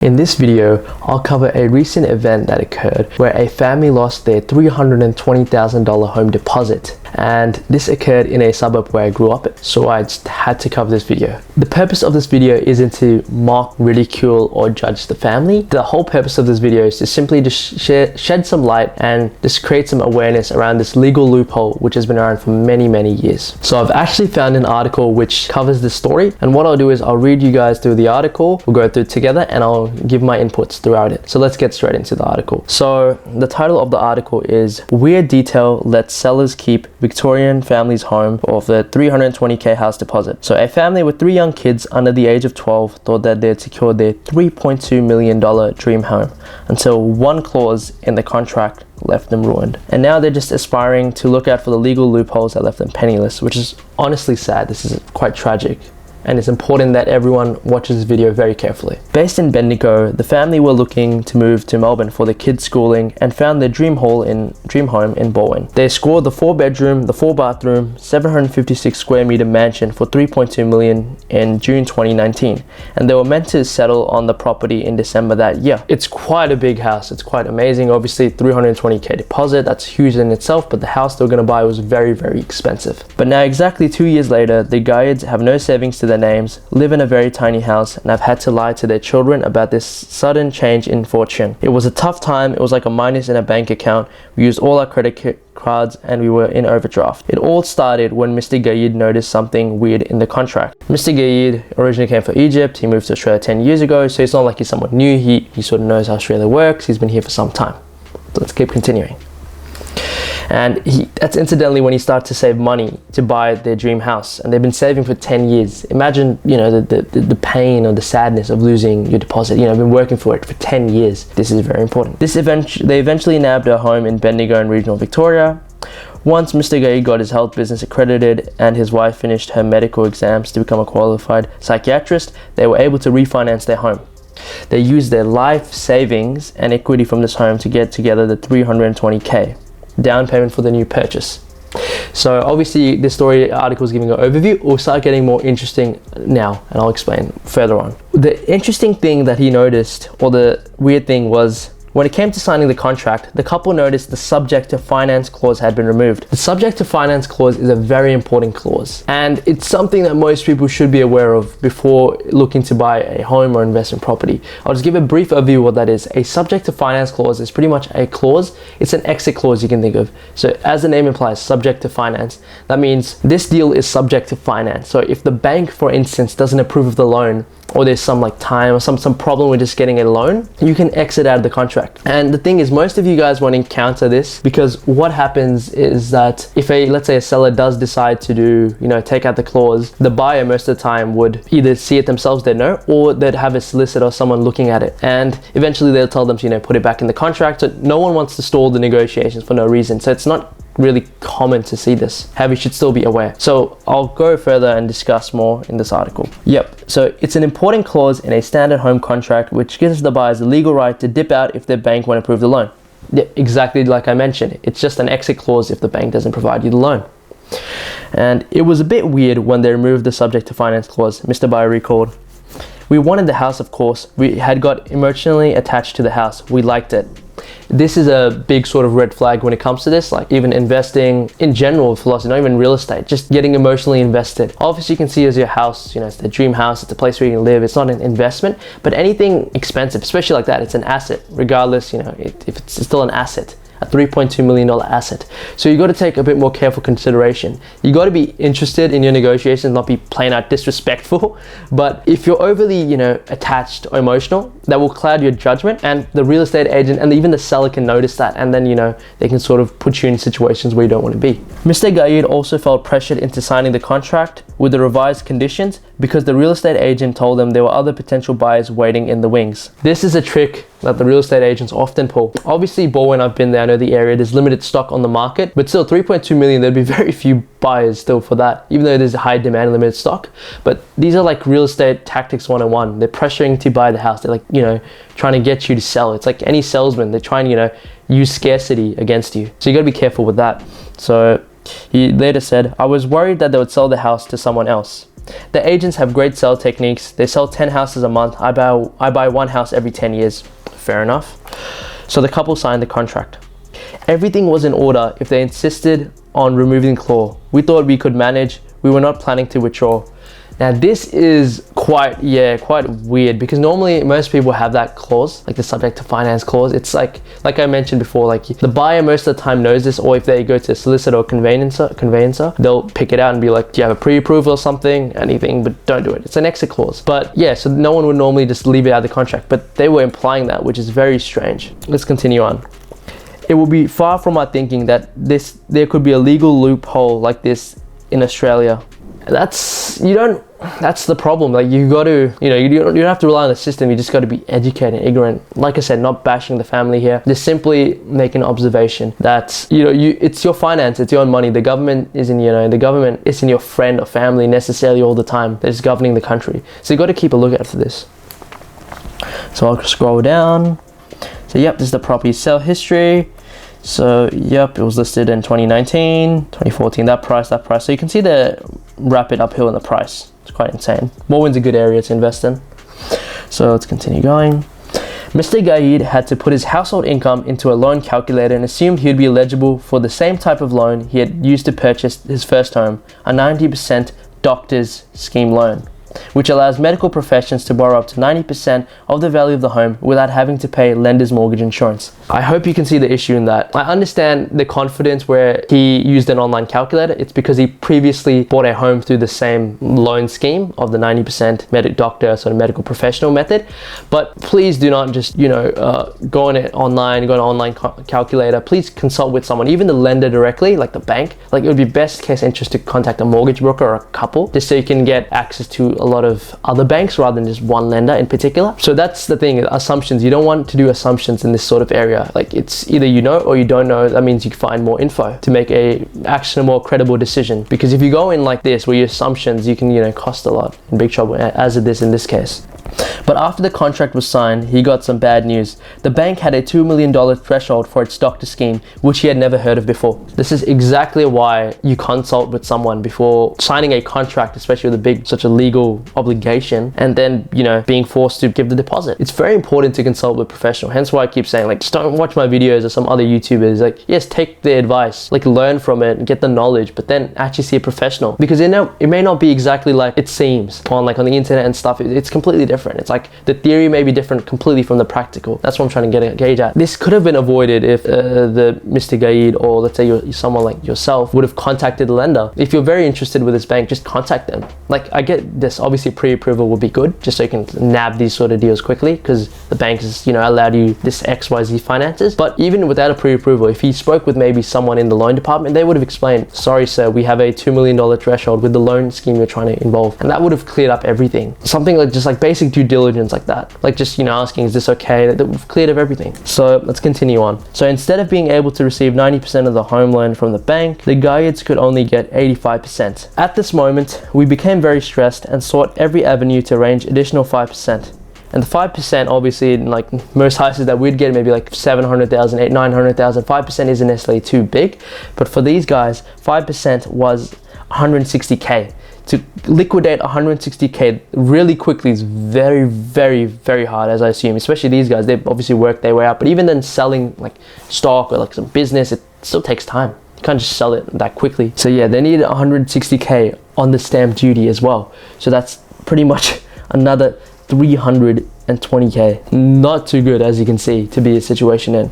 In this video, I'll cover a recent event that occurred where a family lost their $320,000 home deposit, and this occurred in a suburb where I grew up, so I just had to cover this video. The purpose of this video isn't to mock, ridicule, or judge the family. The whole purpose of this video is to simply just shed some light and just create some awareness around this legal loophole which has been around for many years. So I've actually found an article which covers this story, and what I'll do is I'll read you guys through the article, we'll go through it together, and I'll give my inputs throughout it. So let's get straight into the article. So the title of the article is "Weird Detail Lets Sellers Keep Victorian Family's Home of the 320k House Deposit." So a family with 3 young kids under the age of 12 thought that they'd secured their $3.2 million dream home until one clause in the contract left them ruined. And now they're just aspiring to look out for the legal loopholes that left them penniless, which is honestly sad. This is quite tragic, and it's important that everyone watches this video very carefully. Based in Bendigo, the family were looking to move to Melbourne for their kids' schooling and found their dream home in Bowen. They scored the 4-bedroom, the 4-bathroom, 756 square meter mansion for $3.2 million in June 2019, and they were meant to settle on the property in December that year. It's quite a big house. It's quite amazing. Obviously, 320k deposit, that's huge in itself, but the house they were going to buy was very expensive. But now, exactly 2 years later, the Guides have no savings to their names, live in a very tiny house, and have had to lie to their children about this sudden change in fortune. It was a tough time. It was like a minus in a bank account. We used all our credit cards and we were in overdraft. It all started when Mr. Gaid noticed something weird in the contract. Mr. Gaid originally came from Egypt. He moved to Australia 10 years ago, so it's not like he's someone new. He sort of knows how Australia works. He's been here for some time. So let's keep continuing. And that's incidentally when he started to save money to buy their dream house, and they've been saving for 10 years. Imagine, the pain or the sadness of losing your deposit. Been working for it for 10 years. This is very important. They eventually nabbed a home in Bendigo in regional Victoria. Once Mr. Gay got his health business accredited and his wife finished her medical exams to become a qualified psychiatrist, they were able to refinance their home. They used their life savings and equity from this home to get together the 320k down payment for the new purchase. So obviously this story article is giving an overview. It will start getting more interesting now, and I'll explain further on. The interesting thing that he noticed, or the weird thing, was when it came to signing the contract, the couple noticed the subject to finance clause had been removed. The subject to finance clause is a very important clause, and it's something that most people should be aware of before looking to buy a home or investment property. I'll just give a brief overview of what that is. A subject to finance clause is pretty much a clause. It's an exit clause you can think of. So as the name implies, subject to finance, that means this deal is subject to finance. So if the bank, for instance, doesn't approve of the loan, or there's some time or some problem with just getting a loan, you can exit out of the contract. And the thing is, most of you guys won't encounter this, because what happens is that if let's say a seller does decide to take out the clause, the buyer most of the time would either see it themselves, they'd know, or they'd have a solicitor or someone looking at it, and eventually they'll tell them to put it back in the contract. So no one wants to stall the negotiations for no reason. So it's not really common to see this. However, you should still be aware. So I'll go further and discuss more in this article. So it's an important clause in a standard home contract which gives the buyers the legal right to dip out if their bank won't approve the loan. Yeah, exactly like I mentioned. It's just an exit clause if the bank doesn't provide you the loan. And it was a bit weird when they removed the subject to finance clause. Mr. Buyer recalled, "We wanted the house, of course. We had got emotionally attached to the house. We liked it." This is a big sort of red flag when it comes to this, like even investing in general, philosophy, not even real estate, just getting emotionally invested. Obviously you can see as your house, it's the dream house, it's a place where you can live, it's not an investment, but anything expensive, especially like that, it's an asset, regardless, if it's still an asset. A $3.2 million asset. So you got to take a bit more careful consideration. You got to be interested in your negotiations, not be plain out disrespectful. But if you're overly, attached or emotional, that will cloud your judgment, and the real estate agent and even the seller can notice that, and then they can sort of put you in situations where you don't want to be. Mr. Gaid also felt pressured into signing the contract with the revised conditions because the real estate agent told them there were other potential buyers waiting in the wings. This is a trick that the real estate agents often pull. Obviously, Bowen, I've been there, I know the area, there's limited stock on the market, but still 3.2 million, there'd be very few buyers still for that, even though there's a high demand and limited stock. But these are like real estate tactics 101. They're pressuring to buy the house. They're trying to get you to sell. It's like any salesman, they're trying to, use scarcity against you. So you gotta be careful with that. So he later said, "I was worried that they would sell the house to someone else. The agents have great sell techniques. They sell 10 houses a month. I buy one house every 10 years. Fair enough. So the couple signed the contract. Everything was in order if they insisted on removing the clause. We thought we could manage. We were not planning to withdraw. Now this is quite weird, because normally most people have that clause, like the subject to finance clause. It's like I mentioned before, like the buyer most of the time knows this, or if they go to a solicitor or conveyancer, they'll pick it out and be like, do you have a pre-approval or something, anything, but don't do it. It's an exit clause. But yeah, so no one would normally just leave it out of the contract, but they were implying that, which is very strange. Let's continue on. It will be far from our thinking that there could be a legal loophole like this in Australia. That's the problem. Like, you got to, you don't have to rely on the system. You just got to be educated and ignorant. Like I said, not bashing the family here. Just simply make an observation that, it's your finance, it's your own money. The government isn't your friend or family necessarily all the time. They're just governing the country. So you got to keep a lookout for this. So I'll scroll down. So yep, this is the property sale history. So yep, it was listed in 2019, 2014, that price. So you can see the rapid uphill in the price. It's quite insane. Morwen's a good area to invest in. So let's continue going. Mr. Gaid had to put his household income into a loan calculator and assumed he would be eligible for the same type of loan he had used to purchase his first home, a 90% doctor's scheme loan, which allows medical professions to borrow up to 90% of the value of the home without having to pay lender's mortgage insurance. I hope you can see the issue in that. I understand the confidence where he used an online calculator. It's because he previously bought a home through the same loan scheme of the 90% medical professional method. But please do not just, go on an online calculator. Please consult with someone, even the lender directly, like the bank. Like, it would be best case interest to contact a mortgage broker or a couple, just so you can get access to a lot of other banks rather than just one lender in particular. So that's the thing, assumptions. You don't want to do assumptions in this sort of area. Like, it's either you know or you don't know. That means you can find more info to make a actionable, credible decision. Because if you go in like this, where your assumptions, you can, cost a lot, in big trouble, as it is in this case. But after the contract was signed, he got some bad news. The bank had a $2 million threshold for its doctor scheme, which he had never heard of before. This is exactly why you consult with someone before signing a contract, especially with such a legal obligation, and then, being forced to give the deposit. It's very important to consult with a professional. Hence why I keep saying, just don't watch my videos or some other YouTubers. Yes, take the advice, learn from it and get the knowledge, but then actually see a professional, because it may not be exactly like it seems on the internet and stuff. It's completely different. It's like the theory may be different completely from the practical. That's what I'm trying to gauge at. This could have been avoided if the Mr. Gaid, or let's say someone like yourself, would have contacted the lender. If you're very interested with this bank, just contact them. I get this, obviously pre-approval would be good, just so you can nab these sort of deals quickly, because the bank has allowed you this XYZ finances. But even without a pre-approval, if he spoke with maybe someone in the loan department, they would have explained, sorry sir, we have a $2 million threshold with the loan scheme you're trying to involve, and that would have cleared up everything. Something like basic due diligence like that, asking, is this okay? That we've cleared up everything. So let's continue on. So instead of being able to receive 90% of the home loan from the bank, the Gaids could only get 85%. At this moment, we became very stressed and sought every avenue to arrange additional 5%. And the 5%, obviously, in most houses that we'd get, maybe 700,000, 900,000, 5% isn't necessarily too big. But for these guys, 5% was 160K. To liquidate 160K really quickly is very, very, very hard, as I assume. Especially these guys, they've obviously worked their way up. But even then, selling stock or some business, it still takes time. You can't just sell it that quickly. So yeah, they needed 160K on the stamp duty as well. So that's pretty much another 320K. Not too good, as you can see, to be a situation in.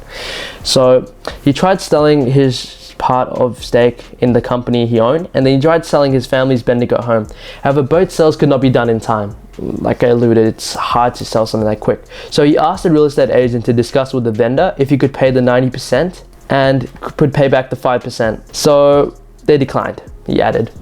So he tried selling his part of stake in the company he owned, and then he tried selling his family's Bendigo home. However, both sales could not be done in time. Like I alluded, it's hard to sell something that quick. So he asked the real estate agent to discuss with the vendor if he could pay the 90% and could pay back the 5%. So they declined, he added.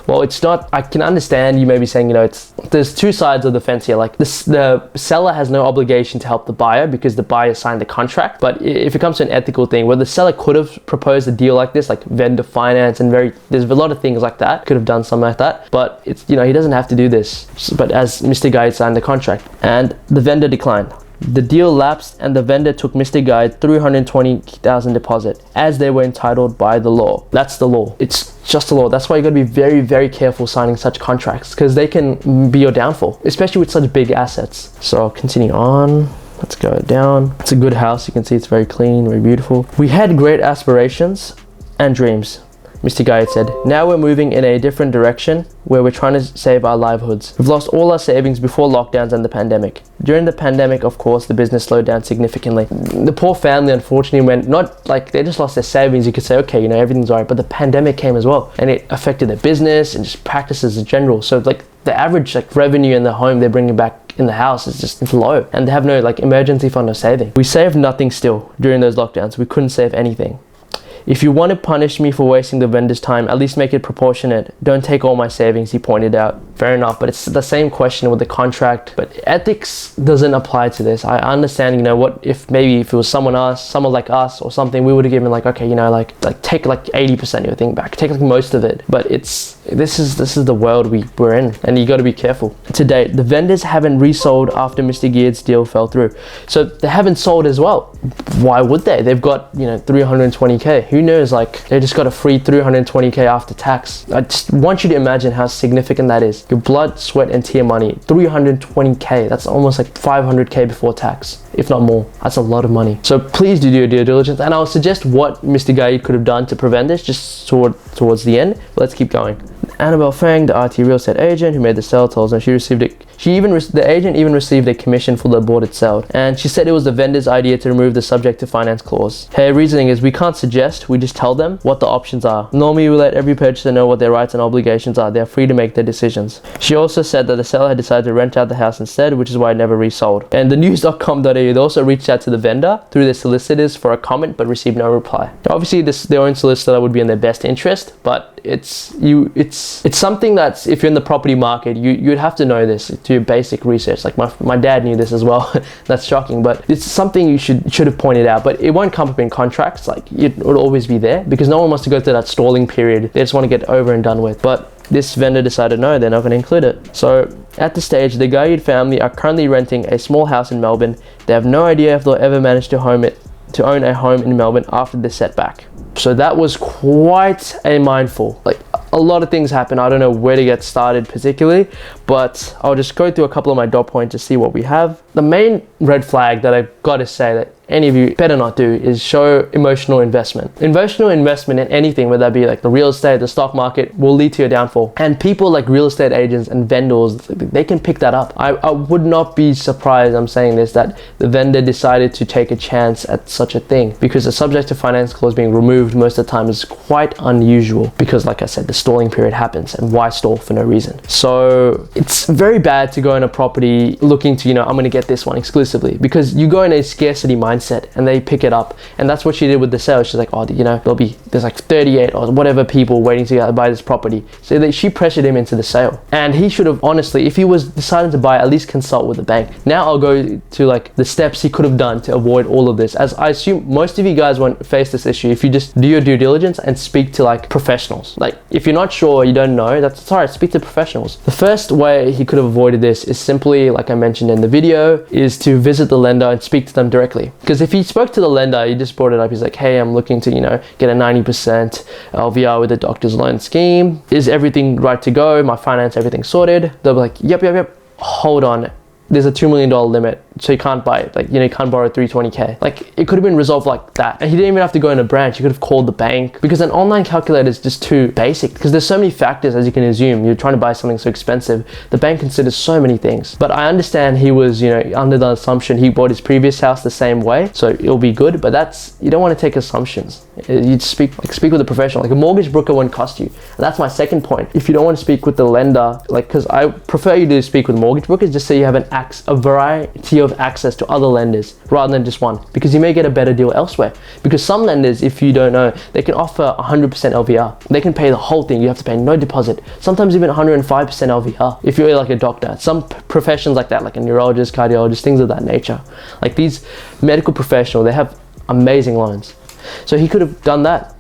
Well, it's not, I can understand you may be saying, there's two sides of the fence here. The seller has no obligation to help the buyer because the buyer signed the contract. But if it comes to an ethical thing, where the seller could have proposed a deal like this, like vendor finance, and there's a lot of things like that, could have done something like that. But it's, he doesn't have to do this. But as Mr. Guy signed the contract, and the vendor declined. The deal lapsed and the vendor took Mr. Guy's $320,000 deposit as they were entitled by the law. That's the law. It's just the law. That's why you got to be very, very careful signing such contracts, because they can be your downfall, especially with such big assets. So I'll continue on. Let's go down. It's a good house. You can see it's very clean, very beautiful. We had great aspirations and dreams, Mr. Guy had said. Now we're moving in a different direction where we're trying to save our livelihoods. We've lost all our savings before lockdowns and the pandemic. During the pandemic, of course, the business slowed down significantly. The poor family, unfortunately, went not like they just lost their savings. You could say, okay, you know, everything's all right, but the pandemic came as well, and it affected their business and just practices in general. So like the average like revenue in the home they're bringing back in the house is just low, and they have no like emergency fund or saving. We saved nothing still during those lockdowns. We couldn't save anything. If you want to punish me for wasting the vendor's time, at least make it proportionate. Don't take all my savings, he pointed out. Fair enough, but it's the same question with the contract. But ethics doesn't apply to this. I understand, you know, what if maybe if it was someone like us or something, we would have given like, okay, you know, like take like 80% of your thing back, take like most of it. But this is the world we're in, and you got to be careful. To date, the vendors haven't resold after Mr. Geard's deal fell through. So they haven't sold as well. Why would they? They've got, you know, 320k. Who knows, like they just got a free 320k after tax. I just want you to imagine how significant that is. Your blood, sweat and tear money, 320k. That's almost like 500k before tax, if not more. That's a lot of money. So please do your due diligence, and I'll suggest what Mr. Guy could have done to prevent this just towards the end. Let's keep going. Annabelle Fang, the RT real estate agent who made the sale, tells her the agent even received a commission for the aborted sale, and she said it was the vendor's idea to remove the subject to finance clause. Her reasoning is, we can't suggest, we just tell them what the options are. Normally we let every purchaser know what their rights and obligations are. They're free to make their decisions. She also said that the seller had decided to rent out the house instead, which is why it never resold. And the news.com.au, they also reached out to the vendor through their solicitors for a comment but received no reply. Now, obviously their own solicitor would be in their best interest, but it's something that's, if you're in the property market, you'd have to know this, do basic research. Like my dad knew this as well. That's shocking, but it's something you should have pointed out. But it won't come up in contracts. Like it will always be there, because no one wants to go through that stalling period. They just want to get over and done with. But this vendor decided no, they're not going to include it. So at this stage, the Gaid family are currently renting a small house in Melbourne. They have no idea if they'll ever manage to own a home in Melbourne after this setback. So that was quite a mindful. Like a lot of things happen. I don't know where to get started particularly, but I'll just go through a couple of my dot points to see what we have. The main red flag that I've got to say that any of you better not do is show emotional investment. Emotional investment in anything, whether that be like the real estate, the stock market, will lead to your downfall. And people like real estate agents and vendors, they can pick that up. I would not be surprised, I'm saying this, that the vendor decided to take a chance at such a thing, because the subject to finance clause being removed most of the time is quite unusual, because like I said, the stalling period happens, and why stall for no reason? So it's very bad to go in a property looking to, you know, I'm going to get this one exclusively, because you go in a scarcity mindset and they pick it up. And that's what she did with the sale. She's like, oh, you know, there's like 38 or whatever people waiting to buy this property. So she pressured him into the sale, and he should have, honestly, if he was deciding to buy, at least consult with the bank. Now I'll go to like the steps he could have done to avoid all of this, as I assume most of you guys won't face this issue if you just do your due diligence and speak to like professionals. Like if you're not sure, you don't know, that's all right, speak to professionals. The first way he could have avoided this is simply, like I mentioned in the video, is to visit the lender and speak to them directly. Because if he spoke to the lender, he just brought it up, he's like, hey, I'm looking to, you know, get a 90% LVR with a doctor's loan scheme. Is everything right to go? My finance, everything sorted? They'll be like, yep. Hold on. There's a $2 million limit, so you can't buy it. Like, you know, you can't borrow 320k. Like, it could have been resolved like that. And he didn't even have to go in a branch. He could have called the bank, because an online calculator is just too basic, because there's so many factors, as you can assume. You're trying to buy something so expensive. The bank considers so many things. But I understand he was, you know, under the assumption he bought his previous house the same way, so it'll be good. But you don't want to take assumptions. You'd speak with a professional. Like a mortgage broker won't cost you. And that's my second point. If you don't want to speak with the lender, like, because I prefer you to speak with mortgage brokers, just so you have a variety of access to other lenders rather than just one, because you may get a better deal elsewhere. Because some lenders, if you don't know, they can offer 100% LVR. They can pay the whole thing. You have to pay no deposit. Sometimes even 105% LVR if you're like a doctor. Some professions like that, like a neurologist, cardiologist, things of that nature. Like these medical professionals, they have amazing loans. So he could have done that,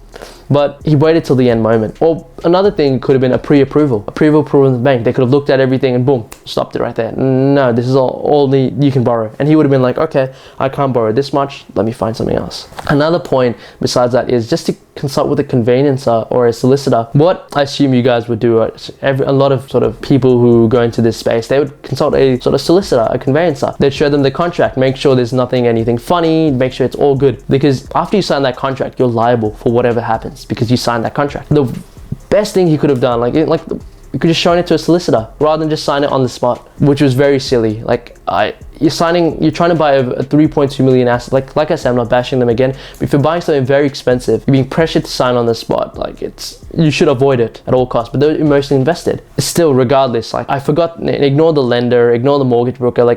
but he waited till the end moment. Or another thing could have been a pre-approval from the bank. They could have looked at everything and boom, stopped it right there. No, this is all you can borrow. And he would have been like, okay, I can't borrow this much, let me find something else. Another point besides that is just to consult with a conveyancer or a solicitor. What I assume you guys would do, a lot of sort of people who go into this space, they would consult a sort of solicitor, a conveyancer. They'd show them the contract, make sure there's anything funny, make sure it's all good. Because after you sign that contract, you're liable for whatever happens because you signed that contract. The best thing he could have done, you could just shown it to a solicitor rather than just sign it on the spot, which was very silly. You're trying to buy a 3.2 million asset. Like I said, I'm not bashing them again, but if you're buying something very expensive, you're being pressured to sign on the spot. You should avoid it at all costs, but they're emotionally invested. Still, regardless, I forgot, ignore the lender, ignore the mortgage broker,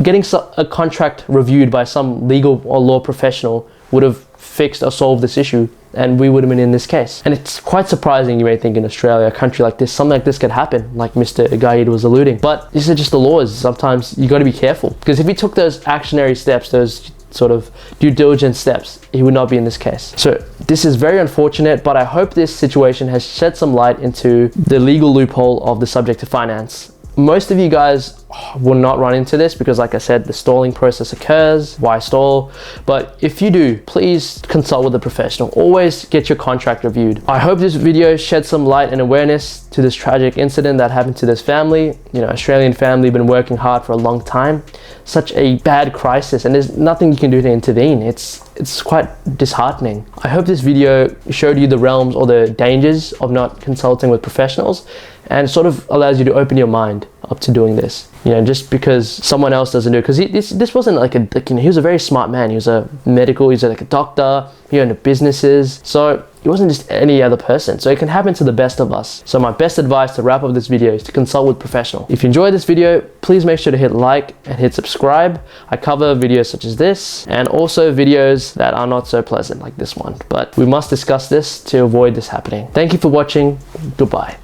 getting a contract reviewed by some legal or law professional would have fixed or solved this issue, and we would have been in this case. And it's quite surprising, you may think, in Australia, a country like this, something like this could happen, like Mr. Gaid was alluding. But these are just the laws. Sometimes you got to be careful, because if he took those actionary steps, those sort of due diligence steps, he would not be in this case. So this is very unfortunate, but I hope this situation has shed some light into the legal loophole of the subject to finance. Most of you guys will not run into this because, like I said, the stalling process occurs. Why stall? But if you do, please consult with a professional. Always get your contract reviewed. I hope this video shed some light and awareness to this tragic incident that happened to this family. Australian family, been working hard for a long time. Such a bad crisis, and there's nothing you can do to intervene. It's quite disheartening. I hope this video showed you the realms or the dangers of not consulting with professionals, and sort of allows you to open your mind up to doing this. Just because someone else doesn't do it. Because this wasn't he was a very smart man. He was a doctor, he owned businesses. So he wasn't just any other person. So it can happen to the best of us. So my best advice to wrap up this video is to consult with professional. If you enjoyed this video, please make sure to hit like and hit subscribe. I cover videos such as this, and also videos that are not so pleasant like this one. But we must discuss this to avoid this happening. Thank you for watching. Goodbye.